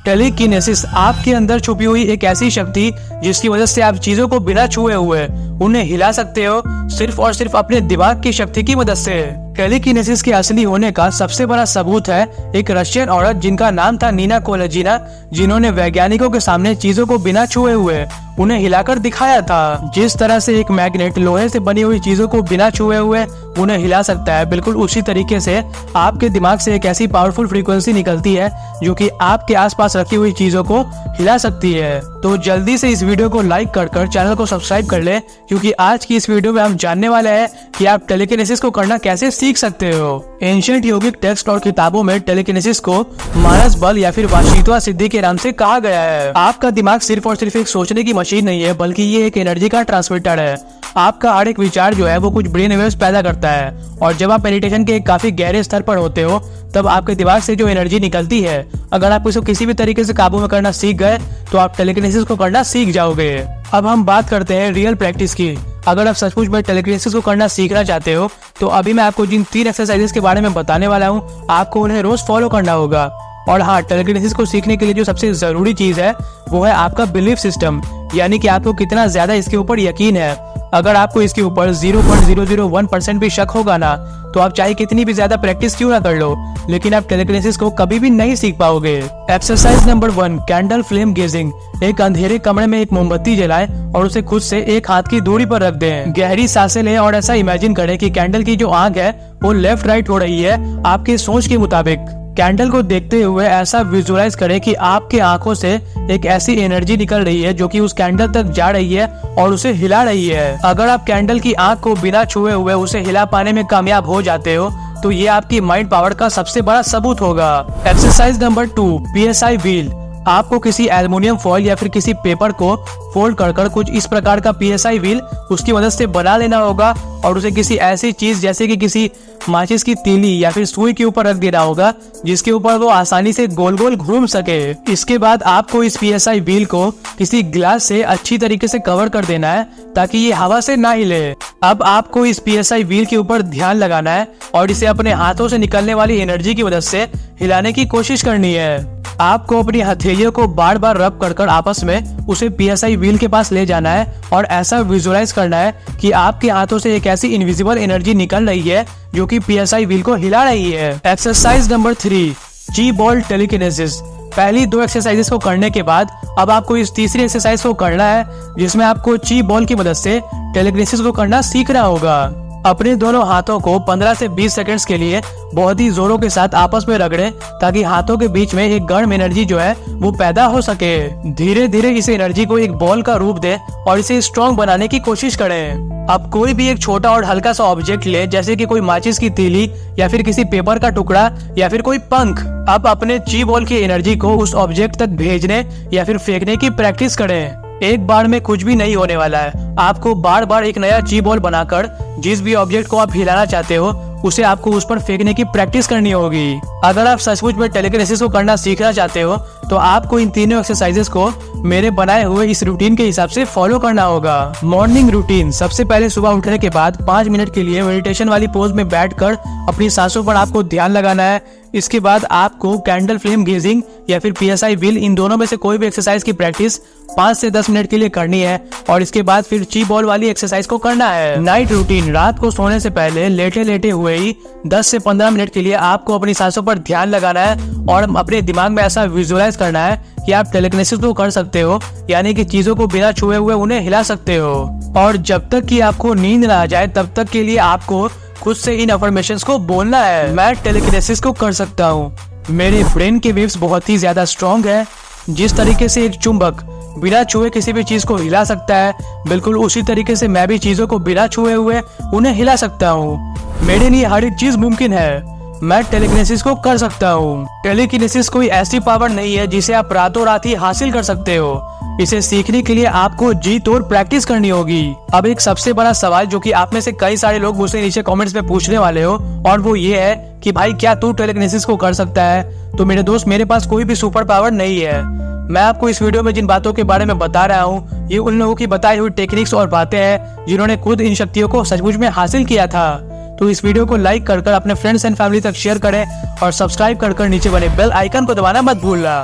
Telekinesis आपके अंदर छुपी हुई एक ऐसी शक्ति जिसकी वजह से आप चीजों को बिना छुए हुए उन्हें हिला सकते हो, सिर्फ और सिर्फ अपने दिमाग की शक्ति की मदद से। टेलीकिनेसिस के असली होने का सबसे बड़ा सबूत है एक रशियन औरत जिनका नाम था नीना कोलेजिना, जिन्होंने वैज्ञानिकों के सामने चीजों को बिना छुए हुए उन्हें हिलाकर दिखाया था। जिस तरह से एक मैग्नेट लोहे से बनी हुई चीजों को बिना छुए हुए उन्हें हिला सकता है, बिल्कुल उसी तरीके से आपके दिमाग से एक ऐसी पावरफुल फ्रीक्वेंसी निकलती है जो कि आपके आसपास रखी हुई चीजों को हिला सकती है। तो जल्दी से इस वीडियो को लाइक कर चैनल को सब्सक्राइब कर ले, क्योंकि आज की इस वीडियो में हम जानने वाले हैं कि आप टेलीकिनेसिस को करना कैसे सीख सकते हो। एंशिएंट योगिक टेक्स्ट और किताबों में टेलीकिनेसिस को मानस बल या फिर वाशित्वा सिद्धि के नाम से कहा गया है। आपका दिमाग सिर्फ और सिर्फ एक सोचने की मशीन नहीं है, बल्कि ये एक एनर्जी का ट्रांसमीटर है। आपका हर एक विचार जो है वो कुछ ब्रेन वेव्स पैदा करता है, और जब आप मेडिटेशन के एक काफी गहरे स्तर पर होते हो तब आपके दिमाग से जो एनर्जी निकलती है, अगर आप इसको किसी भी तरीके से काबू में करना सीख गए तो आप टेलीकिनेसिस को करना सीख जाओगे। अब हम बात करते हैं रियल प्रैक्टिस की। अगर आप सचमुच में टेलीकिनेसिस को करना सीखना चाहते हो तो अभी मैं आपको जिन 3 एक्सरसाइजेस के बारे में बताने वाला हूँ, आपको उन्हें रोज फॉलो करना होगा। और हाँ, टेलीकिनेसिस को सीखने के लिए जो सबसे जरूरी चीज है वो है आपका बिलीफ सिस्टम, यानी कि आपको कितना ज्यादा इसके ऊपर यकीन है। अगर आपको इसके ऊपर 0.001% भी शक होगा ना, तो आप चाहे कितनी भी ज्यादा प्रैक्टिस क्यों ना कर लो, लेकिन आप टेलीकिनेसिस को कभी भी नहीं सीख पाओगे। Exercise number 1, candle flame gazing. एक अंधेरे कमरे में एक मोमबत्ती जलाएं और उसे खुद से 1 हाथ की दूरी पर रख दें। गहरी सांसें लें और ऐसा इमेजिन करें कि कैंडल की जो आंख है वो लेफ्ट राइट हो रही है आपकी सोच के मुताबिक। कैंडल को देखते हुए ऐसा विजुअलाइज करें कि आपके आंखों से एक ऐसी एनर्जी निकल रही है जो कि उस कैंडल तक जा रही है और उसे हिला रही है। अगर आप कैंडल की आंख को बिना छुए हुए उसे हिला पाने में कामयाब हो जाते हो तो ये आपकी माइंड पावर का सबसे बड़ा सबूत होगा। Exercise number 2, PSI wheel. आपको किसी एल्युमिनियम फॉइल या फिर किसी पेपर को फोल्ड कर कुछ इस प्रकार का PSI व्हील उसकी मदद से बना लेना होगा और उसे किसी ऐसी चीज जैसे कि किसी माचिस की तीली या फिर सुई के ऊपर रख देना होगा जिसके ऊपर वो आसानी से गोल गोल घूम सके। इसके बाद आपको इस PSI व्हील को किसी ग्लास से अच्छी तरीके से कवर कर देना है ताकि ये हवा से ना हिले। अब आपको इस PSI व्हील के ऊपर ध्यान लगाना है और इसे अपने हाथों से निकलने वाली एनर्जी की मदद से हिलाने की कोशिश करनी है। आपको अपनी हथेलियों को बार बार रब कर आपस में उसे PSI व्हील के पास ले जाना है और ऐसा विजुअलाइज करना है कि आपके हाथों से एक ऐसी इनविजिबल एनर्जी निकल रही है जो कि PSI व्हील को हिला रही है। एक्सरसाइज नंबर 3, ची बॉल टेलीकिनेसिस। पहली 2 एक्सरसाइजेस को करने के बाद अब आपको इस तीसरी एक्सरसाइज को करना है जिसमें आपको ची बॉल की मदद से टेलीकिनेसिस को करना सीखना होगा। अपने दोनों हाथों को 15 से 20 सेकंड्स के लिए बहुत ही जोरों के साथ आपस में रगड़ें ताकि हाथों के बीच में एक गर्म एनर्जी जो है वो पैदा हो सके। धीरे धीरे इस एनर्जी को एक बॉल का रूप दें और इसे स्ट्रॉन्ग बनाने की कोशिश करें। अब कोई भी एक छोटा और हल्का सा ऑब्जेक्ट ले, जैसे कि कोई माचिस की तीली या फिर किसी पेपर का टुकड़ा या फिर कोई पंख। अब अपने ची बॉल की एनर्जी को उस ऑब्जेक्ट तक भेजने या फिर फेंकने की प्रैक्टिस करें। एक बार में कुछ भी नहीं होने वाला है, आपको बार बार एक नया ची बॉल बनाकर जिस भी ऑब्जेक्ट को आप हिलाना चाहते हो उसे आपको उस पर फेंकने की प्रैक्टिस करनी होगी। अगर आप सचमुच में टेलीकिनेसिस को करना सीखना चाहते हो तो आपको इन तीनों एक्सरसाइजेस को मेरे बनाए हुए इस रूटीन के हिसाब से फॉलो करना होगा। Morning routine. सबसे पहले सुबह उठने के बाद 5 मिनट के लिए मेडिटेशन वाली पोज में बैठकर अपनी सांसों पर आपको ध्यान लगाना है। इसके बाद आपको कैंडल फ्लेम गेजिंग या फिर PSI व्हील, इन दोनों में से कोई भी एक्सरसाइज की प्रैक्टिस 5 से 10 मिनट के लिए करनी है और इसके बाद फिर ची बॉल वाली एक्सरसाइज को करना है। Night routine. रात को सोने से पहले लेटे लेटे हुए ही 10 से 15 मिनट के लिए आपको अपनी सांसों पर ध्यान लगाना है और अपने दिमाग में ऐसा विजुअलाइज करना है कि आप टेलीकिनेसिस को कर सकते हो, यानी कि चीजों को बिना छुए हुए उन्हें हिला सकते हो। और जब तक कि आपको नींद ना आ जाए तब तक के लिए आपको खुद से इन अफर्मेशंस को बोलना है। मैं टेलीकिनेसिस को कर सकता हूँ, मेरे ब्रेन के वेव्स बहुत ही ज्यादा स्ट्रॉन्ग है। जिस तरीके से एक चुंबक बिना छुए किसी भी चीज को हिला सकता है, बिल्कुल उसी तरीके से मैं भी चीजों को बिना छुए हुए उन्हें हिला सकता हूँ। मेरे लिए हर एक चीज मुमकिन है, मैं टेलीकिनेसिस को कर सकता हूँ। टेलीकिनेसिस कोई ऐसी पावर नहीं है जिसे आप रातों रात ही हासिल कर सकते हो। इसे सीखने के लिए आपको जी तोड़ प्रैक्टिस करनी होगी। अब एक सबसे बड़ा सवाल जो कि आप में से कई सारे लोग मुझसे नीचे कमेंट्स में पूछने वाले हो, और वो ये है कि भाई क्या तू टेलीकिनेसिस को कर सकता है? तो मेरे दोस्त, मेरे पास कोई भी सुपर पावर नहीं है। मैं आपको इस वीडियो में जिन बातों के बारे में बता रहा हूँ ये उन लोगों की बताई हुई टेक्निक्स और बातें हैं जिन्होंने खुद इन शक्तियों को सचमुच में हासिल किया था। तो इस वीडियो को लाइक कर अपने फ्रेंड्स एंड फैमिली तक शेयर करें और सब्सक्राइब कर नीचे बने बेल आइकन को दबाना मत भूलना।